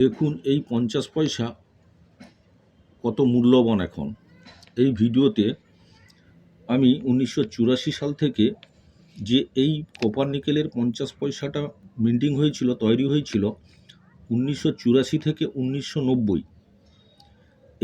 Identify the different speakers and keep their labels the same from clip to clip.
Speaker 1: দেখুন এই ৫০ পয়সা কত মূল্যবান এখন। এই ভিডিওতে আমি ১৯৮৪ সাল থেকে যে এই কপার নিকেলের ৫০ পয়সাটা মিন্টিং হয়েছিল, তৈরি হয়েছিল ১৯৮৪ থেকে ১৯৯০,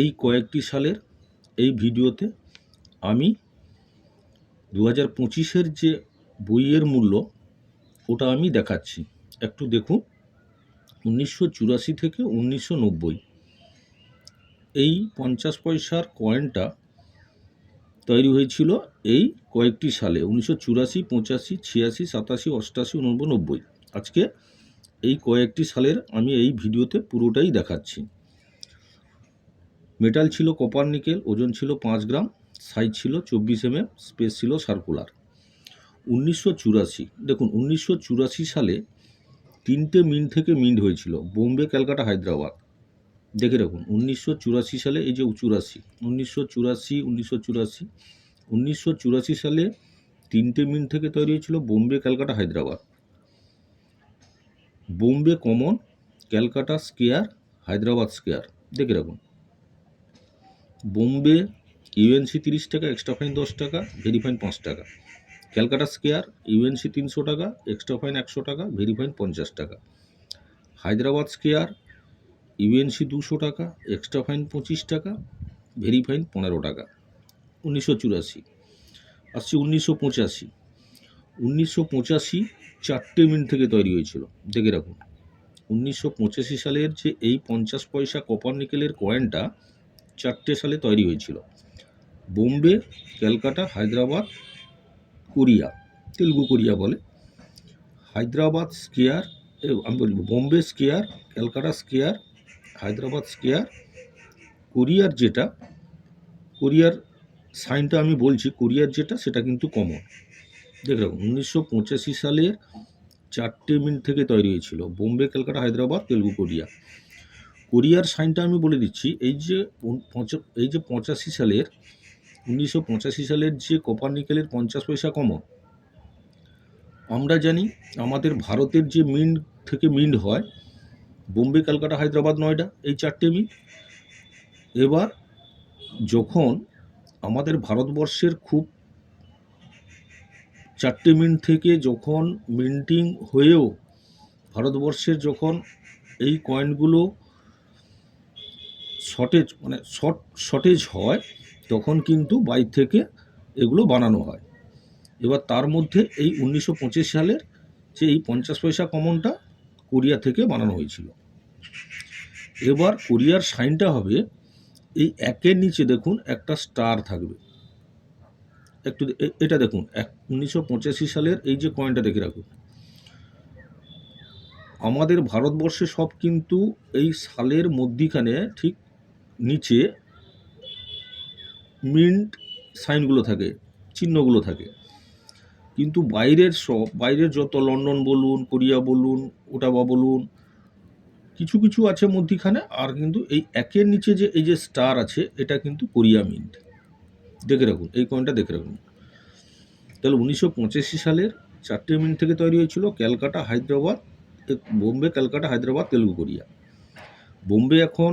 Speaker 1: এই কয়েকটি সালের এই ভিডিওতে আমি ২০২৫-এর যে বইয়ের মূল্য ওটা আমি দেখাচ্ছি। একটু দেখুন ১৯৮৪ থেকে ১৯৯০ এই ৫০ পয়সার কয়েনটা তৈরি হয়েছিল এই কয়েকটি সালে ১৯৮৪, ৮৫, ৮৬, ৮৭, ৮৮, ৮৯, ৯০। আজকে এই কয়েকটি সালের আমি এই ভিডিওতে পুরোটাই দেখাচ্ছি। মেটাল ছিল কপার নিকেল, ওজন ছিল ৫ গ্রাম, সাইজ ছিল ২৪ mm, স্পেস ছিল সার্কুলার। ১৯৮৪ দেখুন ১৯৮৪ সালে 3টে মিন্ট থেকে মিন্ট হয়েছিল, বোম্বে, ক্যালকাটা, হায়দ্রাবাদ। দেখে রাখুন ১৯৮৪ সালে এই যে ৮৪, ১৯৮৪, ১৯৮৪, ১৯৮৪ সালে 3টে মিন্ট থেকে তৈরি হয়েছিল, Bombay, Calcutta, Hyderabad. Bombay common, Calcutta scarce, Hyderabad scarce. দেখে রাখুন বোম্বে ইউএনসি ৩০ টাকা, এক্সট্রা ফাইন ১০ টাকা, ভেরি ফাইন ৫ টাকা। ক্যালকাটা স্কেয়ার ইউএনসি ৩০০ টাকা, এক্সট্রা ফাইন ১০০ টাকা, ভেরি ফাইন ৫০ টাকা। হায়দ্রাবাদ স্কেয়ার ইউএনসি ২০০ টাকা, এক্সট্রা ফাইন ২৫ টাকা, ভেরি ফাইন ১৫ টাকা। ১৯৮৪ আসছি ১৯৮৫। ১৯৮৫ 4টে মিন্ট থেকে তৈরি হয়েছিল। দেখে রাখুন ১৯৮৫ সালের যে এই ৫০ পয়সা কপার নিকেলের কয়েনটা 4টে সালে তৈরি হয়েছিল। বোম্বে, ক্যালকাটা, হায়দ্রাবাদ, কোরিয়া, তেলুগু কোরিয়া বলে। হায়দ্রাবাদ স্কেয়ার, আমি বলব Bombay scarce, Calcutta scarce, Hyderabad scarce. কোরিয়ার যেটা, কোরিয়ার সাইনটা আমি বলছি, কোরিয়ার যেটা সেটা কিন্তু কমন। দেখে রাখুন ১৯৮৫ সালের 4টে মিন্ট থেকে তৈরি হয়েছিল, বোম্বে, ক্যালকাটা, হায়দ্রাবাদ, তেলুগু কোরিয়া। কোরিয়ার সাইনটা আমি বলে দিচ্ছি, এই যে ৮৫ সালের ১৯৮৫ সালের যে কপার নিকেলের ৫০ পয়সা কমন, আমরা জানি আমাদের ভারতের যে মিন্ট থেকে মিন্ট হয় বোম্বে, ক্যালকাটা, হায়দ্রাবাদ, নয়ডা, এই 4টে মিন্ট। এবার যখন আমাদের ভারতবর্ষের খুব 4টে মিন্ট থেকে যখন মিন্টিং হয়েও ভারতবর্ষের যখন এই কয়েনগুলো শর্টেজ হয় তখন কিন্তু বাইরে থেকে এগুলো বানানো হয়। এবার তার মধ্যে এই ১৯২৫ সালের যে এই ৫০ পয়সা কমনটা কোরিয়া থেকে বানানো হয়েছিল। এবার কোরিয়ার সাইনটা হবে এই একের নিচে দেখুন একটা স্টার থাকবে। একটু এটা দেখুন ১৯৮৫ সালের এই যে কয়েনটা দেখে রাখুন। আমাদের ভারতবর্ষে সব কিন্তু এই সালের মধ্যিখানে ঠিক নিচে মিন্ট সাইনগুলো থাকে, চিহ্নগুলো থাকে। কিন্তু বাইরের যত লন্ডন বলুন, কোরিয়া বলুন, ওটাবা বলুন, কিছু কিছু আছে মধ্যিখানে। আর কিন্তু এই একের নিচে যে এই যে স্টার আছে এটা কিন্তু কোরিয়া মিন্ট। দেখে রাখুন এই কয়েনটা দেখে রাখুন। তাহলে ১৯৮৫ সালের 4টে মিন্ট থেকে তৈরি হয়েছিল, ক্যালকাটা, হায়দ্রাবাদ, বোম্বে, ক্যালকাটা, হায়দ্রাবাদ, তেলুগু কোরিয়া। বোম্বে এখন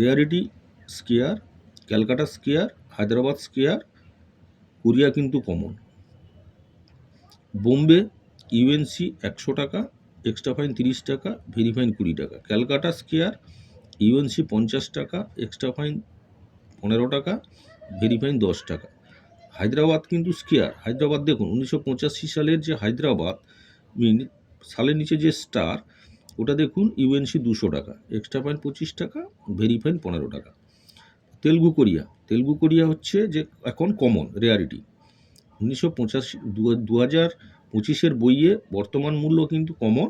Speaker 1: rarity scarce, Calcutta scarce, Hyderabad scarce, Korea কিন্তু কমন। বোম্বে ইউএনসি ১০০ টাকা, এক্সট্রা ফাইন ৩০ টাকা, ভেরি ফাইন ২০ টাকা। ক্যালকাটা স্কেয়ার ইউএনসি ৫০ টাকা, এক্সট্রা ফাইন ১৫ টাকা, ভেরি ফাইন ১০ টাকা। হায়দ্রাবাদ কিন্তু স্কেয়ার, হায়দ্রাবাদ দেখুন ১৯৮৫ সালের যে হায়দ্রাবাদ সালের নিচে যে স্টার ওটা দেখুন ইউএনসি ২০০ টাকা, এক্সট্রা ফাইন ২৫ টাকা, ভেরি ফাইন ১৫ টাকা। তেলুগু কোরিয়া হচ্ছে যে এখন কমন রেয়ারিটি। ২০২৫ বইয়ে বর্তমান মূল্য কিন্তু কমন,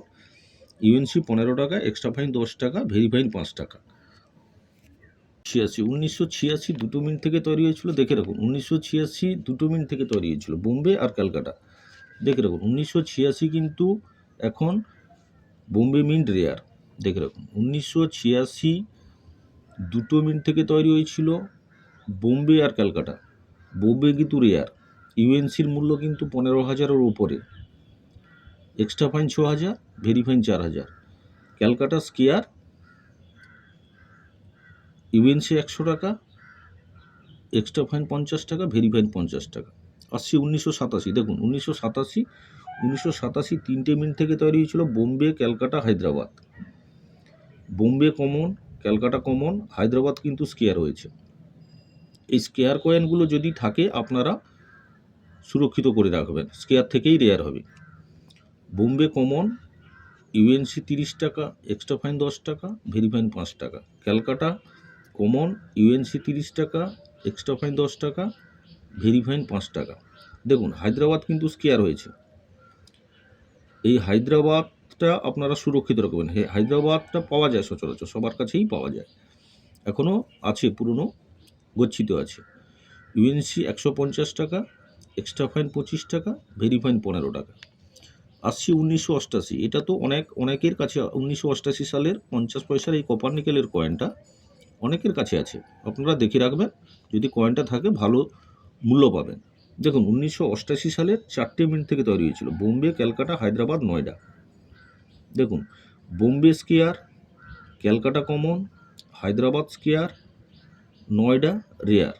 Speaker 1: ইউএনসি ১৫ টাকা, এক্সট্রা ফাইন ১০ টাকা, ভেরি ফাইন ৫ টাকা। ১৯৮৬ 2 মিনিট থেকে তৈরি হয়েছিল। দেখে রাখুন ১৯৮৬ 2 মিনিট থেকে তৈরি হয়েছিল, বোম্বে আর ক্যালকাটা। দেখে রাখুন ১৯৮৬ কিন্তু এখন বোম্বে মিন্ট রেয়ার। দেখে রাখুন ১৯৮৬ 2 মিনিট থেকে তৈরি হয়েছিল, বোম্বে আর ক্যালকাটা। বোম্বে কিন্তু রেয়ার, ইউএনসির মূল্য কিন্তু ১৫,০০০-এর উপরে, এক্সট্রা ফাইন ৬,০০০, ভেরি ফাইন ৪,০০০। ক্যালকাটা স্কেয়ার ইউএনসি 100 টাকা, এক্সট্রা ফাইন 50 টাকা, ভেরি ফাইন 50 টাকা। আসছি 1987, দেখুন 1987 তিনটে মিন্ট থেকে তৈরি হয়েছিল বোম্বে, ক্যালকাটা, হায়দ্রাবাদ। বোম্বে কমন, ক্যালকাটা কমন, হায়দ্রাবাদ কিন্তু স্কেয়ার হয়েছে। এই স্কেয়ার কয়েনগুলো যদি থাকে আপনারা সুরক্ষিত করে রাখবেন, স্কেয়ার থেকেই রেয়ার হবে। বোম্বে কমন, ইউএনসি 30 টাকা, এক্সট্রা ফাইন 10 টাকা, ভেরি ফাইন 5 টাকা। ক্যালকাটা কমন, ইউএনসি 30 টাকা, এক্সট্রা ফাইন 10 টাকা, ভেরি ফাইন 5 টাকা। দেখুন হায়দ্রাবাদ কিন্তু স্কেয়ার হয়েছে। এই হায়দ্রাবাদটা আপনারা সুরক্ষিত রাখবেন। হায়দ্রাবাদটা পাওয়া যায় সচরাচর, সবার কাছেই পাওয়া যায়, এখনও আছে, পুরনো গচ্ছিত আছে। ইউএনসি 150 টাকা, এক্সট্রা ফাইন 25 টাকা, ভেরি ফাইন 15 টাকা। আসছি 1988, এটা তো অনেকের কাছে 1988 সালের 50 পয়সার এই কপার নিকেলের কয়েনটা অনেকের কাছে আছে, আপনারা দেখে রাখবেন, যদি কয়েনটা থাকে ভালো মূল্য পাবেন। দেখুন 1988 সালের 4টে মিন্ট থেকে তৈরি হয়েছিল বোম্বে, ক্যালকাটা, হায়দ্রাবাদ, নয়ডা। দেখুন Bombay scarce, Calcutta common, Hyderabad scarce, Noida rare.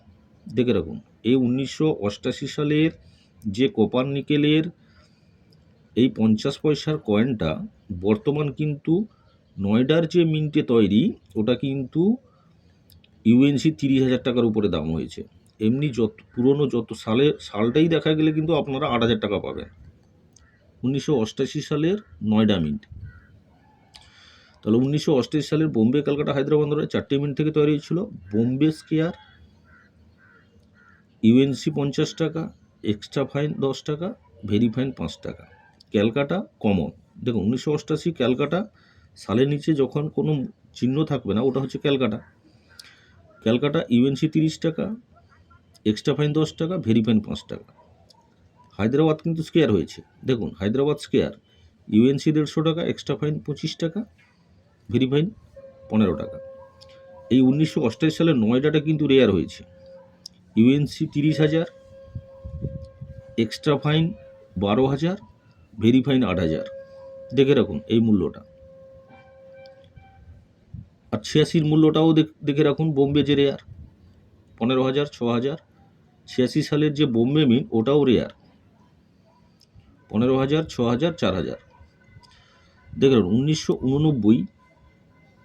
Speaker 1: দেখে রাখুন এই 1988 সালের যে কপার নিকেলের এই 50 পয়সার কয়েনটা বর্তমান কিন্তু নয়ডার যে মিন্টে তৈরি, ওটা কিন্তু ইউএনসি 30,000 টাকার উপরে দাম হয়েছে। এমনি যত পুরনো যত সালটাই দেখা গেলে কিন্তু আপনারা 8,000 টাকা পাবেন। 1988 সালের নয়ডা মিন্ট। তাহলে 1988 সালের বোম্বে, ক্যালকাটা, হায়দ্রাবাদ 4টে মিন্ট থেকে তৈরি হয়েছিল। বোম্বে স্কেয়ার, ইউএনসি 50 টাকা, এক্সট্রা ফাইন 10 টাকা, ভেরি ফাইন 5 টাকা। ক্যালকাটা কমন, দেখুন 1988 ক্যালকাটা সালের নিচে যখন কোনো চিহ্ন থাকবে না, ওটা হচ্ছে ক্যালকাটা। ক্যালকাটা ইউএনসি 30 টাকা, এক্সট্রা ফাইন 10 টাকা, ভেরি ফাইন 5 টাকা। হায়দ্রাবাদ কিন্তু স্কেয়ার হয়েছে, দেখুন হায়দ্রাবাদ স্কেয়ার, ইউএনসি 150 টাকা, এক্সট্রা ফাইন 25 টাকা, ভেরি ফাইন 15 টাকা। এই 1988 সালের নয়ডাটা কিন্তু রেয়ার হয়েছে, UNC 30,000, extra fine 12,000, very fine 8,000। দেখে রাখুন এই মূল্যটা। আর 86 মূল্যটাও দেখে রাখুন, বোম্বে যে রেয়ার 15,000, 6,000। 86 সালের যে বোম্বে মিন্ট ওটাও রেয়ার 15,000, 6,000, 4,000। দেখে রাখুন 1989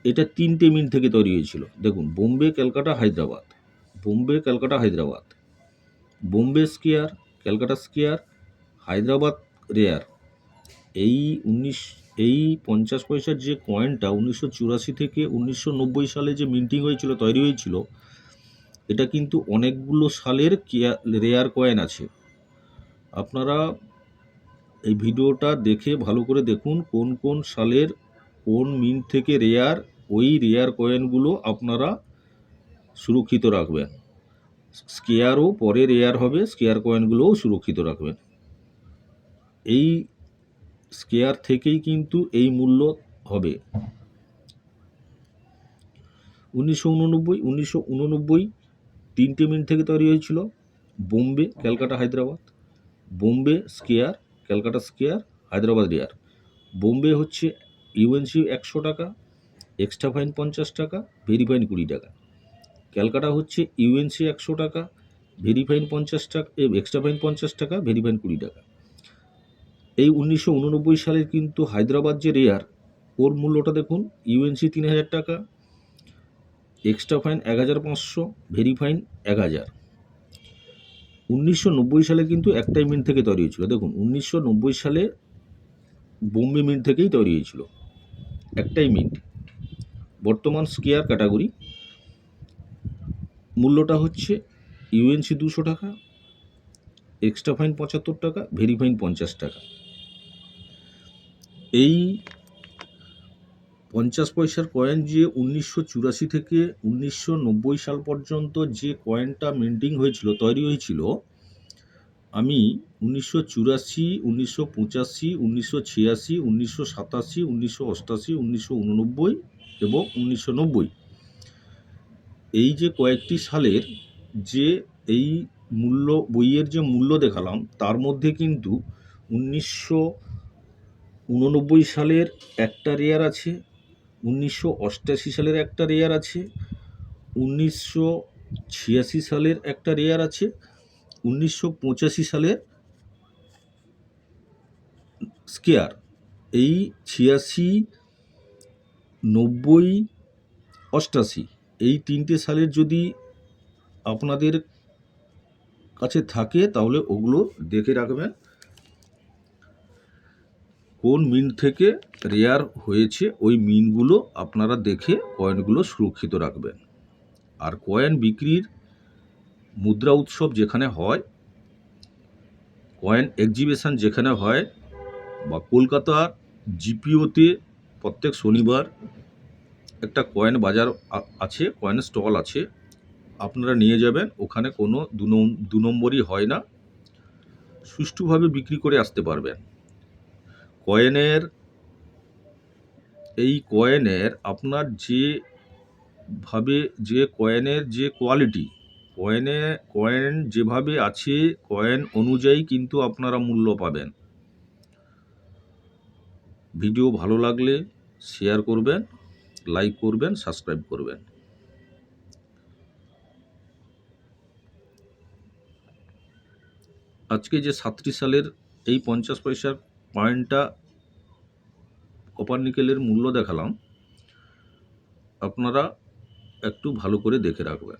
Speaker 1: এটা 3টে মিন্ট থেকে তৈরি হয়েছিল। দেখুন Bombay, Calcutta, Hyderabad, Bombay, Calcutta, Hyderabad, Bombay scarce, Calcutta scarce, Hyderabad rare. এই 50 পয়সার যে কয়েনটা 1984 থেকে 1990 সালে যে মিন্টিং হয়েছিল, তৈরি হয়েছিল, এটা কিন্তু অনেকগুলো সালের রেয়ার কয়েন আছে। আপনারা এই ভিডিওটা দেখে ভালো করে দেখুন কোন কোন সালের কোন মিন্ট থেকে রেয়ার, ওই রেয়ার কয়েনগুলো আপনারা সুরক্ষিত রাখবেন। স্কেয়ারও পরে রেয়ার হবে, স্কেয়ার কয়েনগুলোও সুরক্ষিত রাখবেন। এই স্কেয়ার থেকেই কিন্তু এই মূল্য হবে। 1989 3টে মিন্ট থেকে তৈরি হয়েছিল Bombay, Calcutta, Hyderabad. Bombay scarce, Calcutta scarce, Hyderabad rare. Bombay হচ্ছে ইউএনসি 100 টাকা, এক্সট্রা ফাইন 50 টাকা, ভেরি ফাইন 20 টাকা। ক্যালকাটা হচ্ছে ইউএনসি 100 টাকা, ভেরি ফাইন 50 টাকা, এক্সট্রা ফাইন 50 টাকা, ভেরি ফাইন 20 টাকা। এই 1989 সালের কিন্তু হায়দ্রাবাদ যে রেয়ার, ওর মূল্যটা দেখুন, ইউএনসি 3,000 টাকা, এক্সট্রা ফাইন 1,500, ভেরি ফাইন 1,000। 1990 সালে কিন্তু একটাই মিন্ট থেকে তৈরি হয়েছিল। দেখুন 1990 সালে বোম্বে মিন্ট থেকেই তৈরি হয়েছিল, একটাই মিন্ট। বর্তমান স্কেয়ার ক্যাটাগরি, মূল্যটা হচ্ছে ইউএনসি 200 টাকা, এক্সট্রা ফাইন 75 টাকা, ভেরি ফাইন 50 টাকা। এই 50 পয়সার কয়েন যে 1984 থেকে 1990 সাল পর্যন্ত যে কয়েনটা মিন্টিং হয়েছিল, তৈরি হয়েছিল, আমি 1984, 1985, 1986, 1987, 1988, 1989 এবং 1990 এই যে কয়েকটি সালের যে এই মূল্য, বইয়ের যে মূল্য দেখালাম, তার মধ্যে কিন্তু 1989 সালের একটা রেয়ার আছে, 1988 সালের একটা রেয়ার আছে, 1986 সালের একটা রেয়ার আছে, 1985 সালের স্কেয়ার। এই 86, 90, 88 এই 3টে সালের যদি আপনাদের কাছে থাকে তাহলে ওগুলো দেখে রাখবেন কোন মিন্ট থেকে রেয়ার হয়েছে, ওই মিন্টগুলো আপনারা দেখে কয়েনগুলো সুরক্ষিত রাখবেন। আর কয়েন বিক্রির মুদ্রা উৎসব যেখানে হয়, কয়েন এক্সিবিশন যেখানে হয়, বা কলকাতার জিপিওতে প্রত্যেক শনিবার একটা কয়েন বাজার আছে, কয়েন স্টল আছে, আপনারা নিয়ে যাবেন। ওখানে কোনো দু নম্বরই হয় না, সুষ্ঠুভাবে বিক্রি করে আসতে পারবেন। কয়েনের আপনার যে কয়েনের যে কোয়ালিটি, কয়েন যেভাবে আছে, কয়েন অনুযায়ী কিন্তু আপনারা মূল্য পাবেন। ভিডিও ভালো লাগলে শেয়ার করবেন, লাইক করবেন, সাবস্ক্রাইব করবেন। আজকে যে 37 সালের এই 50 পয়সার কয়েনটা কপার নিকেলের মূল্য দেখালাম, আপনারা একটু ভালো করে দেখে রাখবেন।